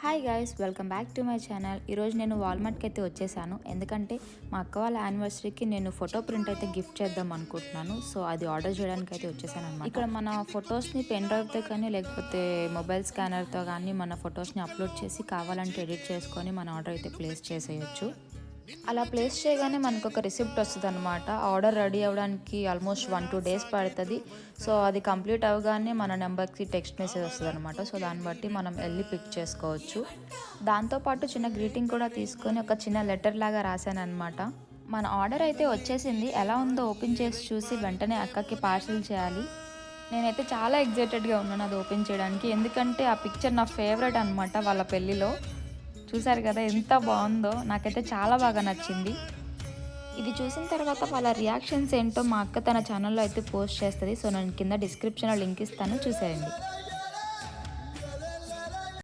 Hi guys, welcome back to my channel. ఈరోజు నేను వాల్మార్ట్కి అయితే వచ్చేసాను. ఎందుకంటే మా అక్క వాళ్ళ యానివర్సరీకి నేను ఫోటో ప్రింట్ అయితే గిఫ్ట్ చేద్దాం అనుకుంటున్నాను. సో అది ఆర్డర్ చేయడానికి అయితే వచ్చేసాను అనమాట. ఇక్కడ మన ఫొటోస్ని పెన్ డ్రైవ్తో కానీ లేకపోతే మొబైల్ స్కానర్తో కానీ మన ఫొటోస్ని అప్లోడ్ చేసి కావాలంటే ఎడిట్ చేసుకొని మన ఆర్డర్ అయితే ప్లేస్ చేసేయచ్చు. అలా ప్లేస్ చేయగానే మనకు ఒక రిసిప్ట్ వస్తుంది అనమాట. ఆర్డర్ రెడీ అవ్వడానికి ఆల్మోస్ట్ 1-2 డేస్ పడుతుంది. సో అది కంప్లీట్ అవ్వగానే మన నెంబర్కి టెక్స్ట్ మెసేజ్ వస్తుంది అనమాట. సో దాన్ని బట్టి మనం వెళ్ళి పిక్ చేసుకోవచ్చు. దాంతోపాటు చిన్న గ్రీటింగ్ కూడా తీసుకొని ఒక చిన్న లెటర్ లాగా రాశాను అనమాట. మన ఆర్డర్ అయితే వచ్చేసింది. ఎలా ఉందో ఓపెన్ చేసి చూసి వెంటనే అక్కకి పార్సల్ చేయాలి. నేనైతే చాలా ఎగ్జైటెడ్గా ఉన్నాను అది ఓపెన్ చేయడానికి. ఎందుకంటే ఆ పిక్చర్ నా ఫేవరెట్ అనమాట వాళ్ళ పెళ్ళిలో. చూసారు కదా ఎంత బాగుందో, నాకైతే చాలా బాగా నచ్చింది. ఇది చూసిన తర్వాత వాళ్ళ రియాక్షన్స్ ఏంటో మా అక్క తన ఛానల్లో అయితే పోస్ట్ చేస్తుంది. సో నేను కింద డిస్క్రిప్షన్లో లింక్ ఇస్తాను, చూసేయండి.